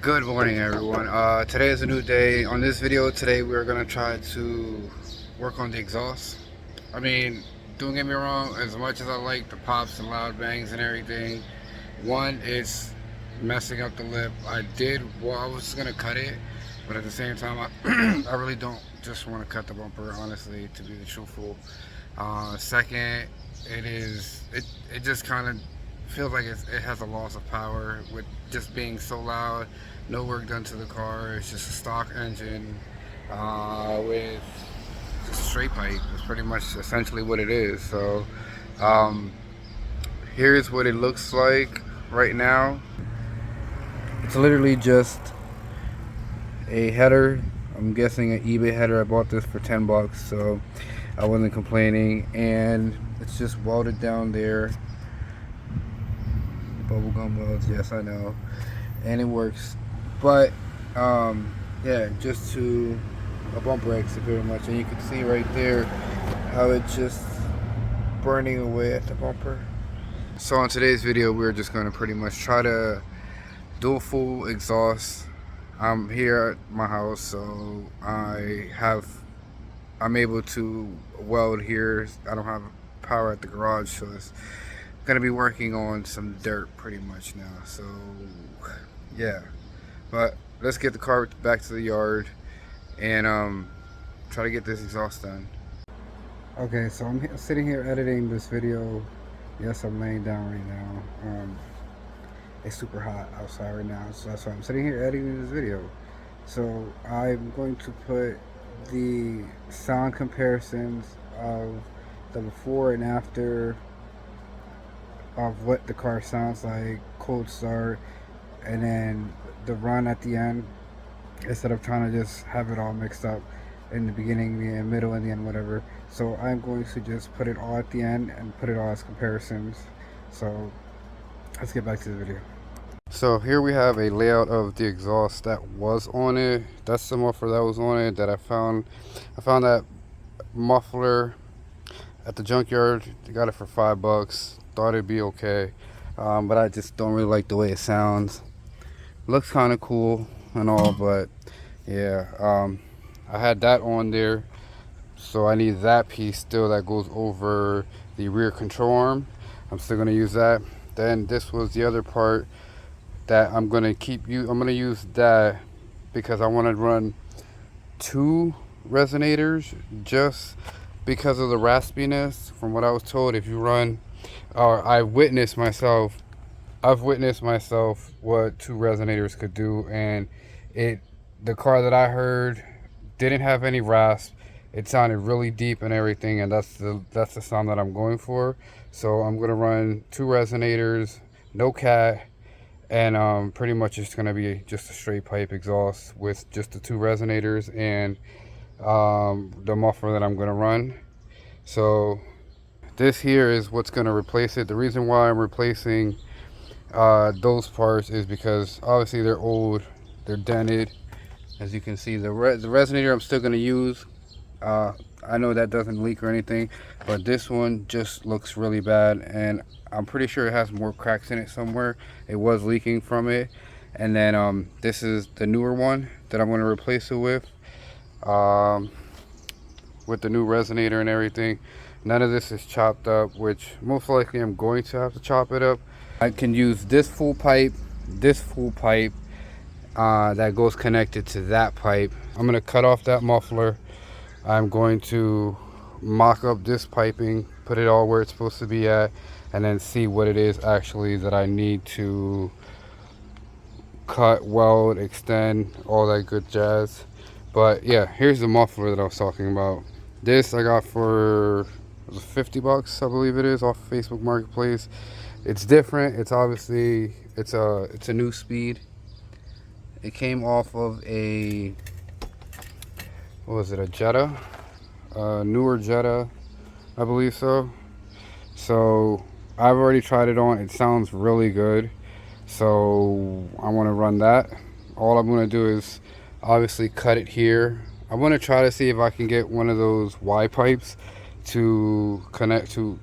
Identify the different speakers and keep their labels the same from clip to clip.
Speaker 1: Good morning, everyone. Today is a new day. On this video today, we're gonna try to work on the exhaust. I mean, don't get me wrong, as much as I like the pops and loud bangs and everything, one, it's messing up the lip. I was gonna cut it, but at the same time, I really don't just want to cut the bumper, honestly, to be the truthful. Second, it just kind of feels like it has a loss of power with just being so loud. No work done to the car. It's just a stock engine with just straight pipe. It's pretty much essentially what it is. So um, here's what it looks like right now. It's literally just a header. I'm guessing an eBay header. I bought this for 10 bucks, so I wasn't complaining. And it's just welded down there. Bubblegum welds, yes, I know. And it works. But yeah, just to a bumper exit pretty much. And you can see right there how it's just burning away at the bumper. So in today's video, we're just going to pretty much try to do a full exhaust. I'm here at my house, so I'm able to weld here. I don't have power at the garage, so it's gonna be working on some dirt pretty much now. So yeah, but let's get the car back to the yard and try to get this exhaust done. Okay, so I'm sitting here editing this video. Yes, I'm laying down right now. It's super hot outside right now, so that's why I'm sitting here editing this video. So I'm going to put the sound comparisons of the before and after of what the car sounds like, cold start, and then the run at the end, instead of trying to just have it all mixed up in the beginning, the middle, and the end, whatever. So I'm going to just put it all at the end and put it all as comparisons. So let's get back to the video. So here we have a layout of the exhaust that was on it. That's the muffler that was on it that I found. I found that muffler at the junkyard. I got it for 5 bucks. Thought it'd be okay, but I just don't really like the way it sounds. Looks kind of cool and all, but yeah, I had that on there, so I need that piece still that goes over the rear control arm. I'm still gonna use that. Then this was the other part that I'm gonna use that because I want to run 2 resonators just because of the raspiness. From what I was told, if you run, or I've witnessed myself what 2 resonators could do, and the car that I heard didn't have any rasp. It sounded really deep and everything, and that's the sound that I'm going for. So I'm gonna run 2 resonators, no cat, and pretty much it's gonna be just a straight pipe exhaust with just the 2 resonators and the muffler that I'm gonna run. So this here is what's going to replace it. The reason why I'm replacing those parts is because obviously they're old, they're dented. As you can see, the resonator I'm still going to use. I know that doesn't leak or anything, but this one just looks really bad, and I'm pretty sure it has more cracks in it somewhere. It was leaking from it. And then this is the newer one that I'm going to replace it with the new resonator and everything. None of this is chopped up, which most likely I'm going to have to chop it up. I can use this full pipe that goes connected to that pipe. I'm going to cut off that muffler. I'm going to mock up this piping, put it all where it's supposed to be at, and then see what it is actually that I need to cut, weld, extend, all that good jazz. But yeah, here's the muffler that I was talking about. This I got for 50 bucks, I believe it is, off Facebook Marketplace. It's different. It's obviously it's a new speed. It came off of a, what was it, a Jetta, newer Jetta, I believe so. So I've already tried it on. It sounds really good. So I want to run that. All I'm going to do is obviously cut it here. I want to try to see if I can get one of those Y pipes to connect to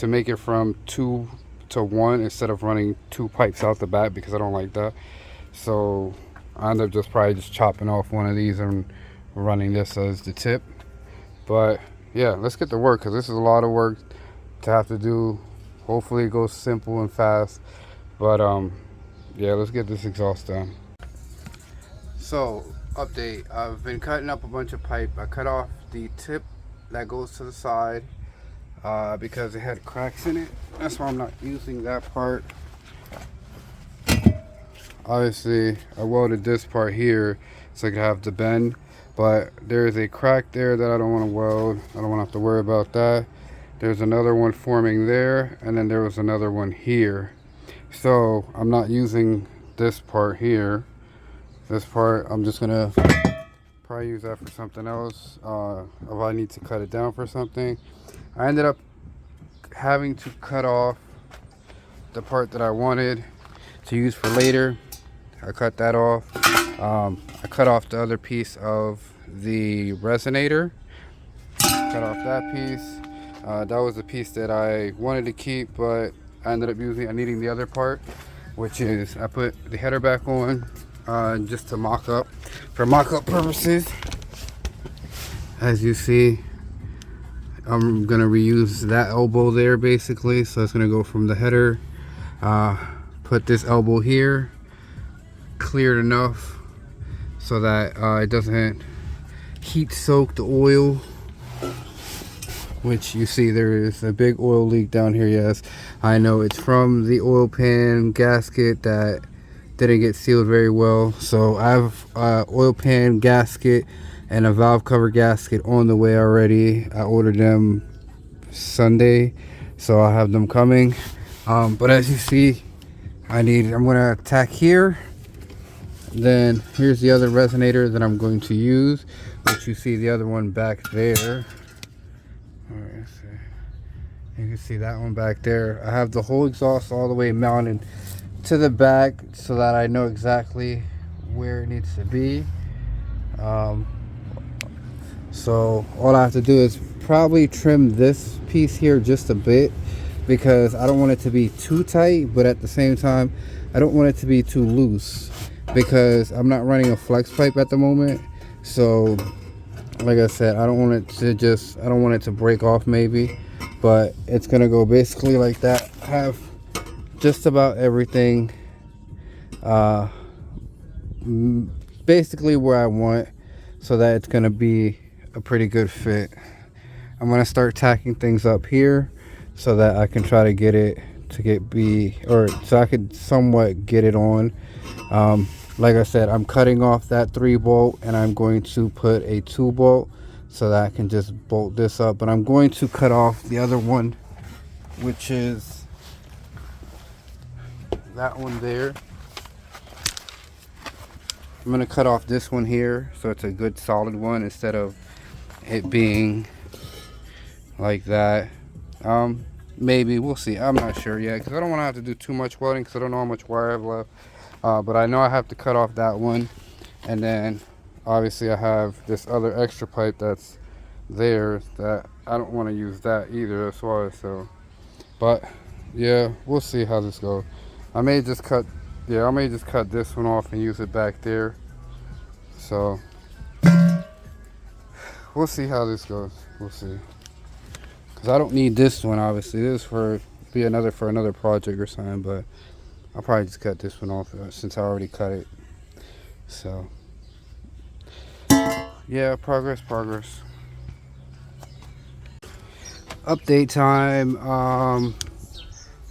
Speaker 1: make it from 2 to 1 instead of running 2 pipes out the back, because I don't like that. So I end up just probably just chopping off one of these and running this as the tip. But yeah, let's get to work, because this is a lot of work to have to do. Hopefully it goes simple and fast. But yeah, let's get this exhaust done. So, update. I've been cutting up a bunch of pipe. I cut off the tip that goes to the side because it had cracks in it. That's why I'm not using that part. Obviously, I welded this part here so I could have the bend, but there's a crack there that I don't want to weld. I don't want to have to worry about that. There's another one forming there, and then there was another one here. So I'm not using this part here. This part, I'm just gonna probably use that for something else. If I need to cut it down for something. I ended up having to cut off the part that I wanted to use for later. I cut that off. I cut off the other piece of the resonator. Cut off that piece. That was the piece that I wanted to keep, but I ended up needing the other part, which is I put the header back on just to mock up, for mock-up purposes. As you see, I'm gonna reuse that elbow there basically, so it's gonna go from the header. Put this elbow here, cleared enough so that it doesn't heat soak the oil, which you see there is a big oil leak down here. Yes, I know it's from the oil pan gasket that didn't get sealed very well. So I have oil pan gasket and a valve cover gasket on the way already. I ordered them Sunday, so I have them coming. But as you see, I'm gonna tack here. Then here's the other resonator that I'm going to use, which you see the other one back there. Alright, so you can see that one back there. I have the whole exhaust all the way mounted to the back so that I know exactly where it needs to be. So all I have to do is probably trim this piece here just a bit, because I don't want it to be too tight, but at the same time I don't want it to be too loose, because I'm not running a flex pipe at the moment. So like I said, I don't want it to break off maybe, but it's gonna go basically like that. I have just about everything basically where I want, so that it's gonna be a pretty good fit. I'm gonna start tacking things up here so that I can try to get it to so I can somewhat get it on. Like I said, I'm cutting off that 3-bolt and I'm going to put a 2-bolt so that I can just bolt this up. But I'm going to cut off the other one, which is that one there. I'm going to cut off this one here so it's a good solid one, instead of it being like that. Maybe, we'll see. I'm not sure yet, because I don't want to have to do too much welding, because I don't know how much wire I have left. But I know I have to cut off that one, and then obviously I have this other extra pipe that's there that I don't want to use that either. That's why. So, but yeah, we'll see how this goes. I may just cut this one off and use it back there. So we'll see how this goes. We'll see, because I don't need this one. Obviously, this for another project or something, but I'll probably just cut this one off since I already cut it. So yeah, progress. Update time. I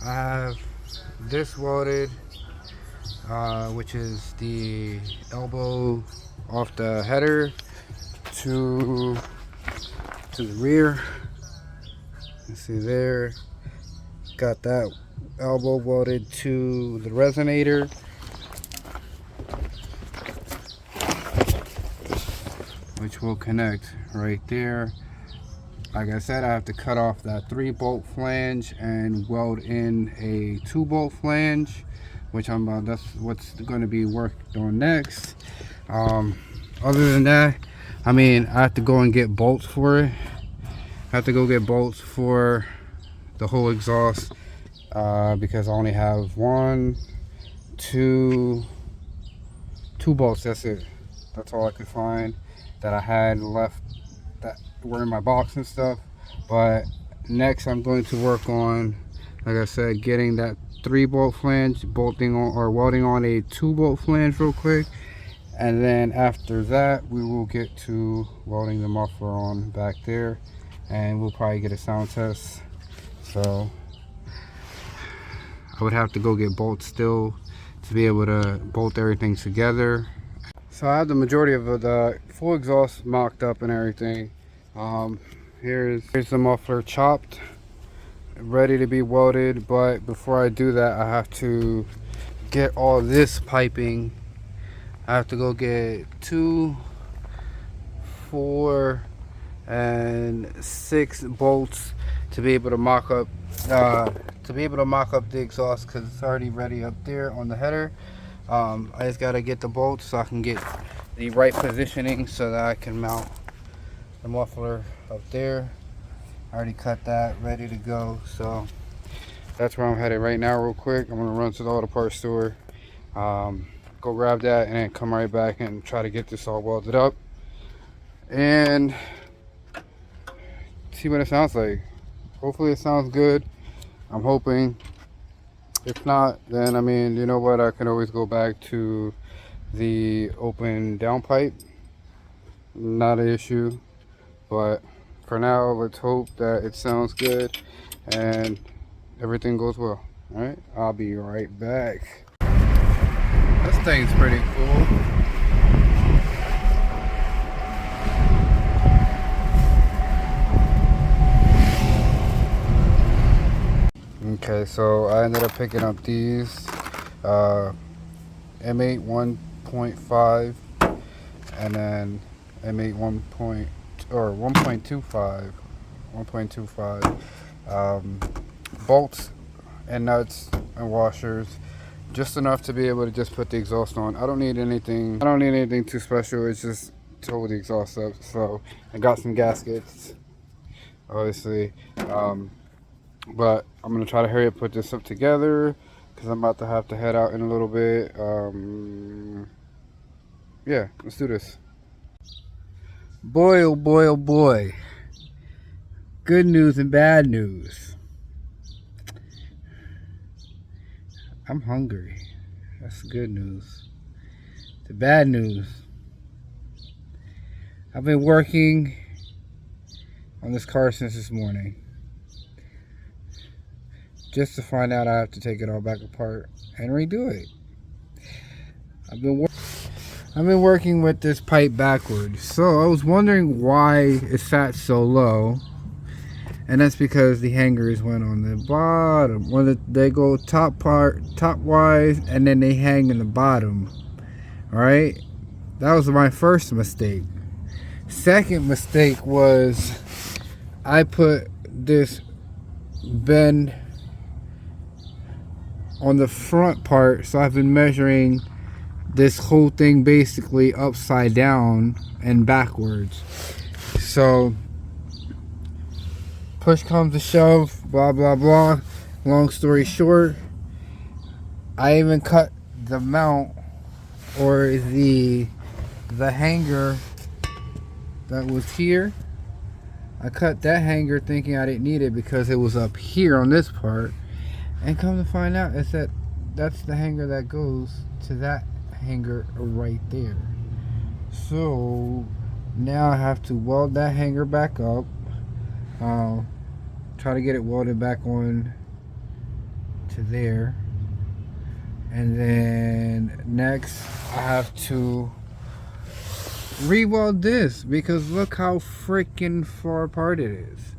Speaker 1: have this welded, which is the elbow off the header to the rear. You see there, got that elbow welded to the resonator. Which will connect right there. Like I said, I have to cut off that 3-bolt flange and weld in a 2-bolt flange, which that's what's going to be worked on next. Other than that, I mean, I have to go and get bolts for it. I have to go get bolts for the whole exhaust, because I only have 1, 2, 2 bolts, that's it. That's all I could find that I had left that were in my box and stuff. But next I'm going to work on, like I said, getting that 3-bolt flange, bolting on or welding on a 2-bolt flange real quick. And then after that we will get to welding the muffler on back there, and we'll probably get a sound test. So I would have to go get bolts still to be able to bolt everything together. So I have the majority of the full exhaust mocked up and everything. Here's the muffler chopped, ready to be welded. But before I do that, I have to get all this piping. I have to go get 2, 4, and 6 bolts to be able to mock up the exhaust, because it's already ready up there on the header. I just gotta get the bolts so I can get the right positioning so that I can mount the muffler up there. I already cut that, ready to go. So that's where I'm headed right now real quick. I'm gonna run to the auto parts store, go grab that, and then come right back and try to get this all welded up and see what it sounds like. Hopefully it sounds good. I'm hoping. If not, then I mean, you know what, I can always go back to the open downpipe. Not an issue. But for now, let's hope that it sounds good and everything goes well. Alright, I'll be right back. This thing's pretty cool. Okay, so I ended up picking up these M8 1.5 and then M8 1.25 bolts and nuts and washers, just enough to be able to just put the exhaust on. I don't need anything too special. It's just to hold the exhaust up. So I got some gaskets, obviously. But I'm gonna try to hurry up, put this up together, because I'm about to have to head out in a little bit. Yeah, let's do this. Boy, oh boy, oh boy. Good news and bad news. I'm hungry. That's the good news. The bad news, I've been working on this car since this morning, just to find out I have to take it all back apart and redo it. I've been working with this pipe backwards, so I was wondering why it sat so low, and that's because the hangers went on the bottom. They go top wise, and then they hang in the bottom. All right, that was my first mistake. Second mistake was I put this bend on the front part, so I've been measuring this whole thing basically upside down and backwards. So push comes to shove, blah blah blah, long story short, I even cut the mount, or the hanger that was here. I cut that hanger thinking I didn't need it because it was up here on this part. And come to find out, it's that's the hanger that goes to that hanger right there. So now I have to weld that hanger back up. Try to get it welded back on to there. And then next I have to re-weld this, because look how freaking far apart it is.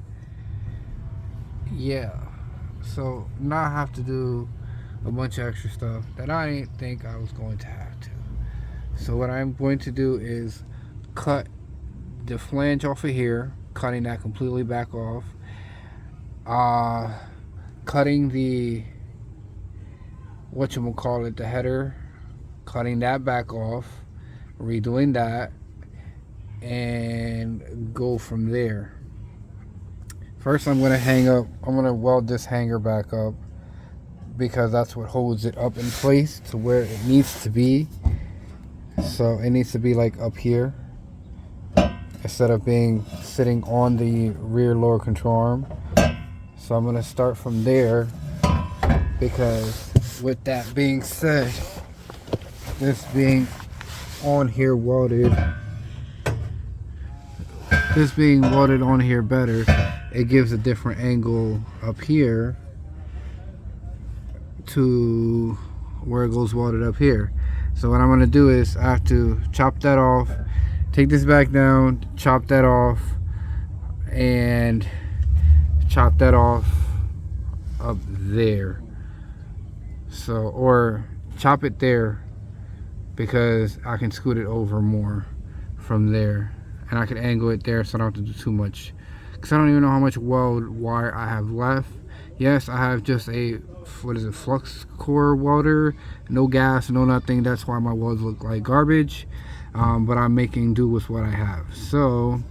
Speaker 1: Yeah. So now I have to do a bunch of extra stuff that I didn't think I was going to have to. So what I'm going to do is cut the flange off of here, cutting that completely back off. Cutting the the header, cutting that back off, redoing that, and go from there. First I'm gonna weld this hanger back up, because that's what holds it up in place to where it needs to be. So it needs to be like up here instead of being sitting on the rear lower control arm. So I'm gonna start from there, because with that being said, this being on here welded, this being welded on here better, it gives a different angle up here to where it goes welded up here. So what I'm gonna do is I have to chop that off, take this back down, chop that off, and chop that off up there. So, or chop it there, because I can scoot it over more from there, and I can angle it there so I don't have to do too much, because I don't even know how much weld wire I have left. Yes, I have just a, what is it, flux core welder, no gas, no nothing. That's why my welds look like garbage, but I'm making do with what I have. So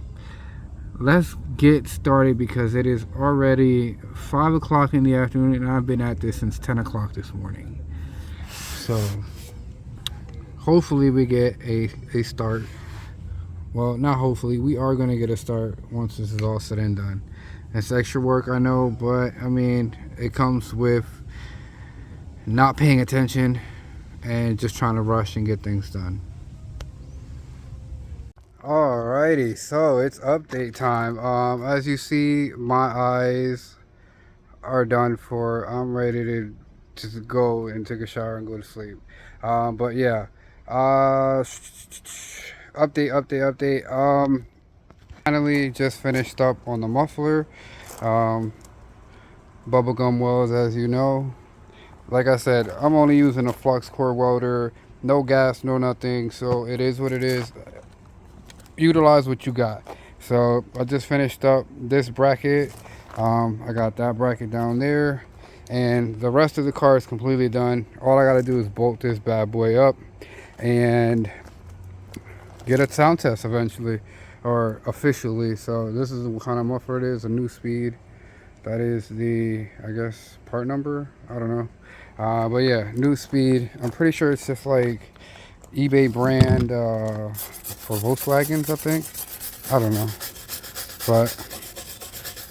Speaker 1: let's get started, because it is already 5 o'clock in the afternoon and I've been at this since 10 o'clock this morning. So hopefully we get a start. Well, not hopefully, we are going to get a start once this is all said and done. It's extra work, I know, but I mean, it comes with not paying attention and just trying to rush and get things done. Alrighty, so it's update time. As you see, my eyes are done for. I'm ready to just go and take a shower and go to sleep. But yeah, update. Finally just finished up on the muffler. Bubblegum welds, as you know. Like I said, I'm only using a flux core welder, no gas, no nothing, so it is what it is. Utilize what you got. So I just finished up this bracket. I got that bracket down there, and the rest of the car is completely done. All I got to do is bolt this bad boy up and get a sound test eventually, or officially. So this is what kind of muffler it is, a new speed. That is the, I guess, part number, I don't know. But yeah, new speed. I'm pretty sure it's just like eBay brand for Volkswagens, I think. I don't know. But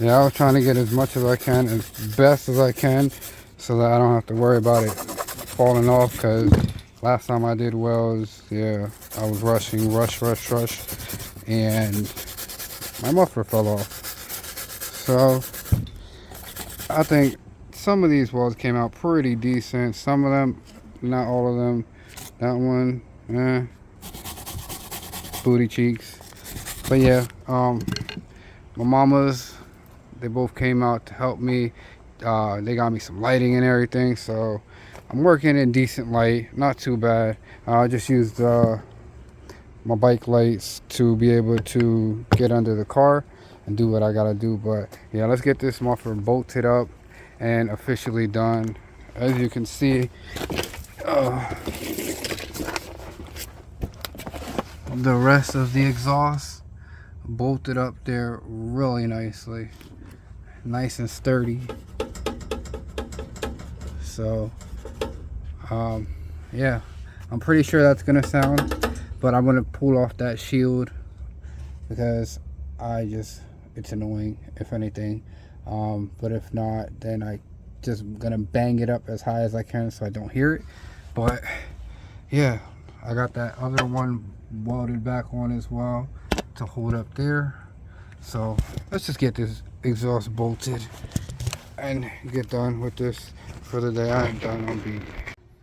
Speaker 1: yeah, I was trying to get as much as I can, as best as I can, so that I don't have to worry about it falling off, because last time I did welds, yeah, I was rushing, rush, and my muffler fell off. So I think some of these welds came out pretty decent. Some of them, not all of them. That one, booty cheeks. But yeah, my mamas, they both came out to help me. They got me some lighting and everything, so I'm working in decent light, not too bad. I just used my bike lights to be able to get under the car and do what I gotta do. But yeah, let's get this muffler bolted up and officially done. As you can see, the rest of the exhaust bolted up there really nicely, nice and sturdy. So yeah, I'm pretty sure that's gonna sound, but I'm gonna pull off that shield, because it's annoying, if anything. But if not, then I just gonna bang it up as high as I can so I don't hear it. But yeah, I got that other one welded back on as well to hold up there. So let's just get this exhaust bolted and get done with this for the day. I am done on beat.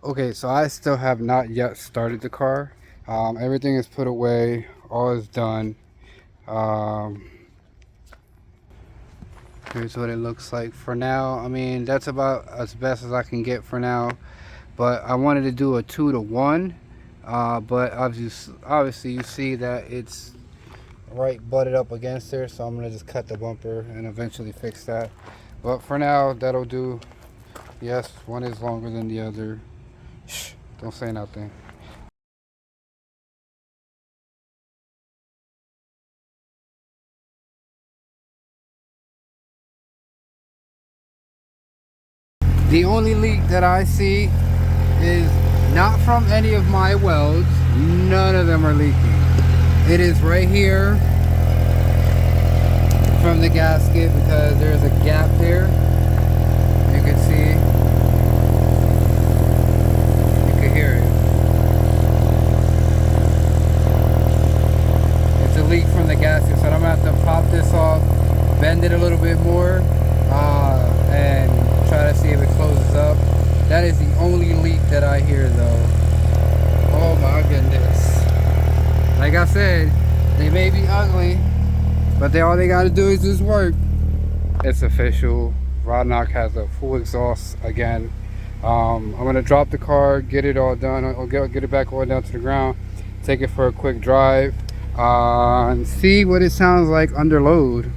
Speaker 1: Okay, so I still have not yet started the car. Everything is put away, all is done. Here's what it looks like for now. I mean, that's about as best as I can get for now, but I wanted to do a 2-to-1, but obviously you see that it's right butted up against there, so I'm gonna just cut the bumper and eventually fix that. But for now, that'll do. Yes, one is longer than the other. Shh, don't say nothing. The only leak that I see is not from any of my welds, None of them are leaking. It is right here from the gasket because there's a gap there. You can see. You can hear it. It's a leak from the gasket, so I'm gonna have to pop this off, bend it a little bit more, and try to see if it closes up. That is the only leak that I hear though. Oh my goodness. Like I said, they may be ugly, but all they gotta do is just work. It's official. Rodnock has a full exhaust again. I'm gonna drop the car, get it all done. I'll get it back all down to the ground, take it for a quick drive, and see what it sounds like under load.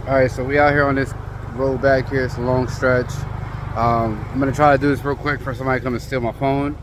Speaker 1: Alright, so we out here on this road back here. It's a long stretch. I'm gonna try to do this real quick for somebody to come and steal my phone.